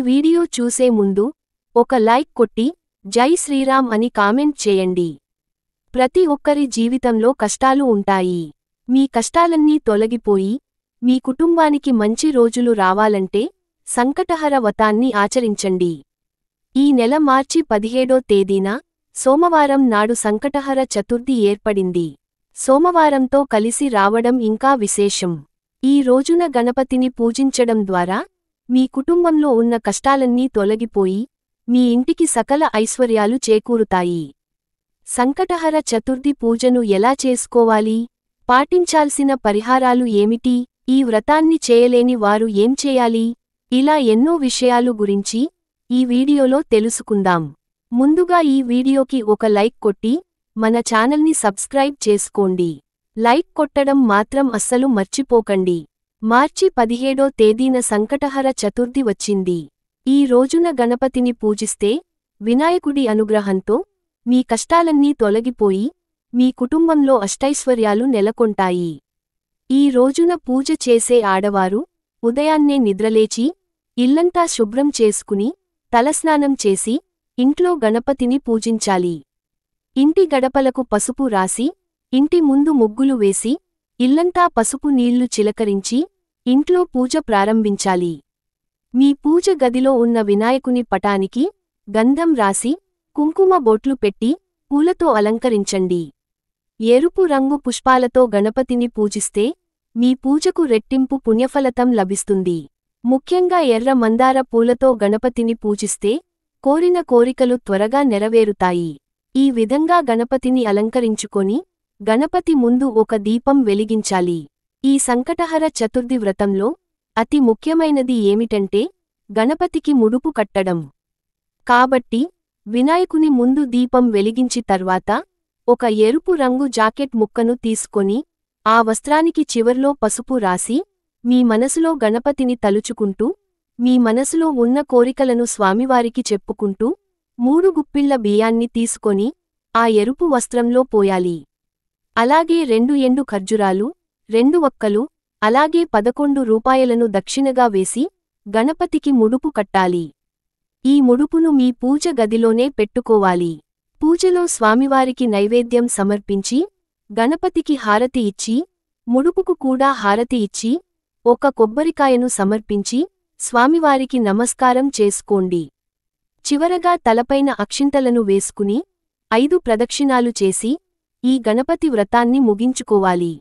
Video చూసే ముందు ఒక లైక్ కొట్టి జై శ్రీరామ్ అని కామెంట్ చేయండి. ప్రతి ఒక్కరి జీవితంలో కష్టాలు ఉంటాయి. మీ కష్టాలన్నీ తొలగిపోయి మీ కుటుంబానికి మంచి రోజులు రావాలంటే సంకటహర వ్రతాన్ని ఆచరించండి. ఈ నెల మార్చి 17వ తేదీన సోమవారం నాడు సంకటహర చతుర్థి ఏర్పడింది. సోమవారంతో కలిసి రావడం ఇంకా విశేషం. ఈ రోజున గణపతిని పూజించడం ద్వారా మీ కుటుంబంలో ఉన్న కష్టాలన్నీ తొలగిపోయి మీ ఇంటికి సకల ఐశ్వర్యాలు చేకూరుతాయి. సంకటహర చతుర్థి పూజను ఎలా చేసుకోవాలి? పాటించాల్సిన పరిహారాలు ఏమిటి? ఈ వ్రతాన్ని చేయలేని వారు ఏం చేయాలి? ఇలా ఎన్నో విషయాలు గురించి ఈ వీడియోలో తెలుసుకుందాం. ముందుగా ఈ వీడియోకి ఒక లైక్ కొట్టి మన ఛానల్ని సబ్స్క్రైబ్ చేసుకోండి. లైక్ కొట్టడం మాత్రం అస్సలు మర్చిపోకండి. మార్చి 17వ తేదీన సంకటహర చతుర్థి వచ్చింది. ఈ రోజున గణపతిని పూజిస్తే వినాయకుడి అనుగ్రహంతో మీ కష్టాలన్నీ తొలగిపోయి మీ కుటుంబంలో అష్టైశ్వర్యాలు నెలకొంటాయి. ఈ రోజున పూజ చేసే ఆడవారు ఉదయాన్నే నిద్రలేచి ఇల్లంతా శుభ్రం చేసుకుని తలస్నానం చేసి ఇంట్లో గణపతిని పూజించాలి. ఇంటి గడపలకు పసుపు రాసి ఇంటి ముందు ముగ్గులు వేసి ఇల్లంతా పసుపు నీళ్లు చిలకరించి ఇంట్లో పూజ ప్రారంభించాలి. మీ పూజ గదిలో ఉన్న వినాయకుని పటానికి గంధం రాసి కుంకుమ బొట్లు పెట్టి పూలతో అలంకరించండి. ఎరుపు రంగు పుష్పాలతో గణపతిని పూజిస్తే మీ పూజకు రెట్టింపు పుణ్యఫలతం లభిస్తుంది. ముఖ్యంగా ఎర్ర మందార పూలతో గణపతిని పూజిస్తే కోరిన కోరికలు త్వరగా నెరవేరుతాయి. ఈ విధంగా గణపతిని అలంకరించుకొని గణపతి ముందు ఒక దీపం వెలిగించాలి. ఈ సంకటహర చతుర్థి వ్రతంలో అతి ముఖ్యమైనది ఏమిటంటే గణపతికి ముడుపు కట్టడం. కాబట్టి వినాయకుని ముందు దీపం వెలిగించి తర్వాత ఒక ఎరుపు రంగు జాకెట్ ముక్కను తీసుకొని ఆ వస్త్రానికి చివర్లో పసుపు రాసి మీ మనసులో గణపతిని తలుచుకుంటూ మీ మనసులో ఉన్న కోరికలను స్వామివారికి చెప్పుకుంటూ 3 గుప్పిళ్ల బియ్యాన్ని తీసుకొని ఆ ఎరుపు వస్త్రంలో పోయాలి. అలాగే 2 ఎండు ఖర్జూరాలు, 2 వక్కలు, అలాగే 11 రూపాయలను దక్షిణగా వేసి గణపతికి ముడుపు కట్టాలి. ఈ ముడుపును మీ పూజ గదిలోనే పెట్టుకోవాలి. పూజలో స్వామివారికి నైవేద్యం సమర్పించి గణపతికి హారతి ఇచ్చి ముడుపుకు కూడా హారతి ఇచ్చి ఒక కొబ్బరికాయను సమర్పించి స్వామివారికి నమస్కారం చేసుకోండి. చివరగా తలపైన అక్షింతలను వేసుకుని 5 ప్రదక్షిణాలు చేసి ఈ గణపతి వ్రతాన్ని ముగించుకోవాలి.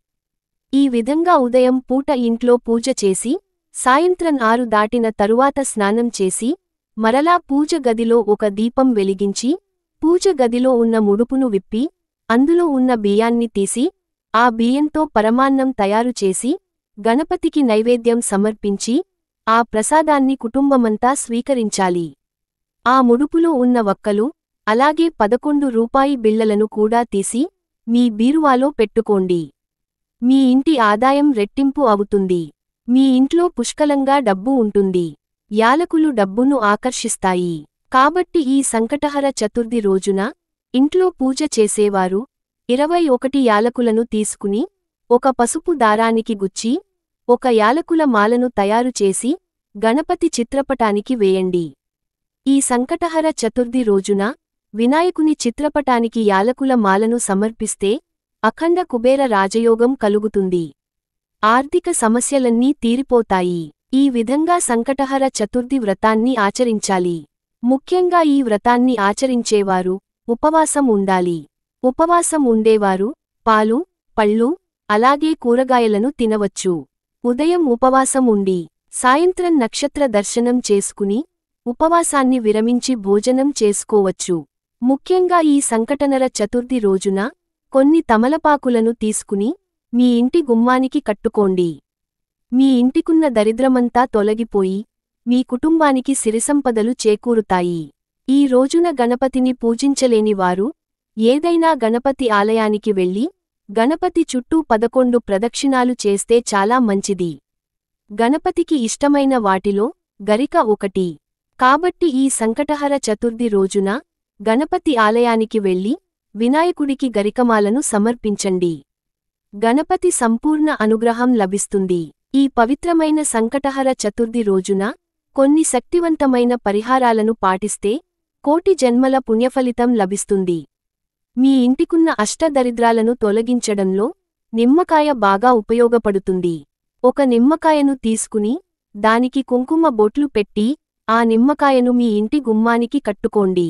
ఈ విధంగా ఉదయం పూట ఇంట్లో పూజ చేసి సాయంత్రం 6 దాటిన తరువాత స్నానం చేసి మరలా పూజ గదిలో ఒక దీపం వెలిగించి పూజ గదిలో ఉన్న ముడుపును విప్పి అందులో ఉన్న బియ్యాన్ని తీసి ఆ బియ్యంతో పరమాన్నం తయారు చేసి గణపతికి నైవేద్యం సమర్పించి ఆ ప్రసాదాన్ని కుటుంబమంతా స్వీకరించాలి. ఆ ముడుపులో ఉన్న వక్కలు అలాగే 11 రూపాయి బిళ్లలను కూడా తీసి మీ బీరువాలో పెట్టుకోండి. మీ ఇంటి ఆదాయం రెట్టింపు అవుతుంది. మీ ఇంట్లో పుష్కలంగా డబ్బు ఉంటుంది. యాలకులు డబ్బును ఆకర్షిస్తాయి. కాబట్టి ఈ సంకటహర చతుర్థి రోజున ఇంట్లో పూజ చేసేవారు 21 యాలకులను తీసుకుని ఒక పసుపు దారానికి గుచ్చి ఒక యాలకుల మాలను తయారు చేసి గణపతి చిత్రపటానికి వేయండి. ఈ సంకటహర చతుర్థి రోజున వినాయకుని చిత్రపటానికి యాలకుల మాలను సమర్పిస్తే అఖండ కుబేర రాజయోగం కలుగుతుంది. ఆర్థిక సమస్యలన్నీ తీరిపోతాయి. ఈ విధంగా సంకటహర చతుర్థి వ్రతాన్ని ఆచరించాలి. ముఖ్యంగా ఈ వ్రతాన్ని ఆచరించేవారు ఉపవాసం ఉండాలి. ఉపవాసం ఉండేవారు పాలు, పళ్ళు, అలాగే కూరగాయలను తినవచ్చు. ఉదయం ఉపవాసం ఉండి సాయంత్రం నక్షత్ర దర్శనం చేసుకుని ఉపవాసాన్ని విరమించి భోజనం చేసుకోవచ్చు. ముఖ్యంగా ఈ సంకటహర చతుర్థి రోజున కొన్ని తమలపాకులను తీసుకుని మీ ఇంటి గుమ్మానికి కట్టుకోండి. మీ ఇంటికున్న దరిద్రమంతా తొలగిపోయి మీ కుటుంబానికి సిరిసంపదలు చేకూరుతాయి. ఈ రోజున గణపతిని పూజించలేని వారు ఏదైనా గణపతి ఆలయానికి వెళ్లి గణపతి చుట్టూ 11 ప్రదక్షిణాలు చేస్తే చాలా మంచిది. గణపతికి ఇష్టమైన వాటిలో గరిక ఒకటి. కాబట్టి ఈ సంకటహర చతుర్థి రోజున గణపతి ఆలయానికి వెళ్లి వినాయకుడికి గరికమాలను సమర్పించండి. గణపతి సంపూర్ణ అనుగ్రహం లభిస్తుంది. ఈ పవిత్రమైన సంకటహర చతుర్థి రోజున కొన్ని శక్తివంతమైన పరిహారాలను పాటిస్తే కోటి జన్మల పుణ్యఫలితం లభిస్తుంది. మీ ఇంటికున్న అష్టదరిద్రాలను తొలగించడంలో నిమ్మకాయ బాగా ఉపయోగపడుతుంది. ఒక నిమ్మకాయను తీసుకుని దానికి కుంకుమ బొట్లు పెట్టి ఆ నిమ్మకాయను మీ ఇంటి గుమ్మానికి కట్టుకోండి.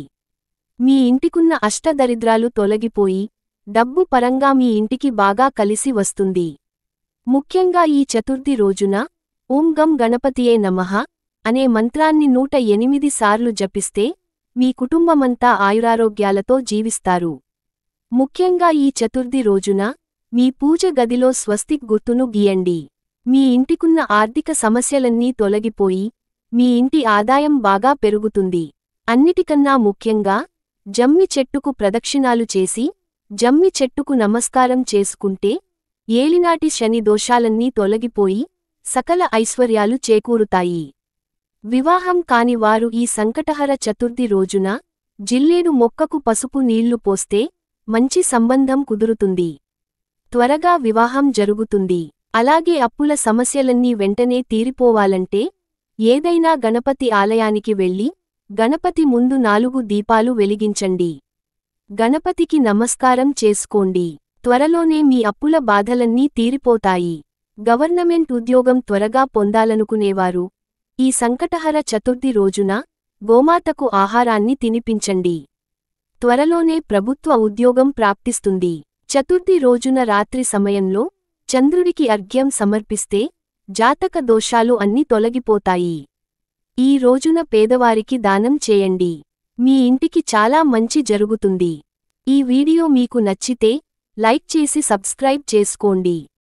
మీ ఇంటికున్న అష్టదరిద్రాలు తొలగిపోయి డబ్బు పరంగా మీ ఇంటికి బాగా కలిసి వస్తుంది. ముఖ్యంగా ఈ చతుర్థి రోజున ఓం గం గణపతియే నమః అనే మంత్రాన్ని 108 సార్లు జపిస్తే మీ కుటుంబమంతా ఆయురారోగ్యాలతో జీవిస్తారు. ముఖ్యంగా ఈ చతుర్థి రోజున మీ పూజ గదిలో స్వస్తిక్ గుర్తును గీయండి. మీ ఇంటికున్న ఆర్థిక సమస్యలన్నీ తొలగిపోయి మీ ఇంటి ఆదాయం బాగా పెరుగుతుంది. అన్నిటికన్నా ముఖ్యంగా జమ్మి చెట్టుకు ప్రదక్షిణాలు చేసి జమ్మి చెట్టుకు నమస్కారం చేసుకుంటే ఏలినాటి శని దోషాలన్నీ తొలగిపోయి సకల ఐశ్వర్యాలు చేకూరుతాయి. వివాహం కాని వారు ఈ సంకటహర చతుర్థి రోజున జిల్లేడు మొక్కకు పసుపు నీళ్లు పోస్తే మంచి సంబంధం కుదురుతుంది. త్వరగా వివాహం జరుగుతుంది. అలాగే అప్పుల సమస్యలన్నీ వెంటనే తీరిపోవాలంటే ఏదైనా గణపతి ఆలయానికి వెళ్లి గణపతి ముందు 4 దీపాలు వెలిగించండి. గణపతికి నమస్కారం చేసుకోండి. త్వరలోనే మీ అప్పుల బాధలన్నీ తీరిపోతాయి. గవర్నమెంట్ ఉద్యోగం త్వరగా పొందాలనుకునేవారు ఈ సంకటహర చతుర్థి రోజున గోమాతకు ఆహారాన్ని తినిపించండి. త్వరలోనే ప్రభుత్వ ఉద్యోగం ప్రాప్తిస్తుంది. చతుర్థి రోజున రాత్రి సమయంలో చంద్రుడికి అర్ఘ్యం సమర్పిస్తే జాతక దోషాలు అన్నీ తొలగిపోతాయి. ఈ రోజున పేదవారికి దానం చేయండి. మీ ఇంటికి చాలా మంచి జరుగుతుంది. ఈ వీడియో మీకు నచ్చితే లైక్ చేసి సబ్స్క్రైబ్ చేసుకోండి.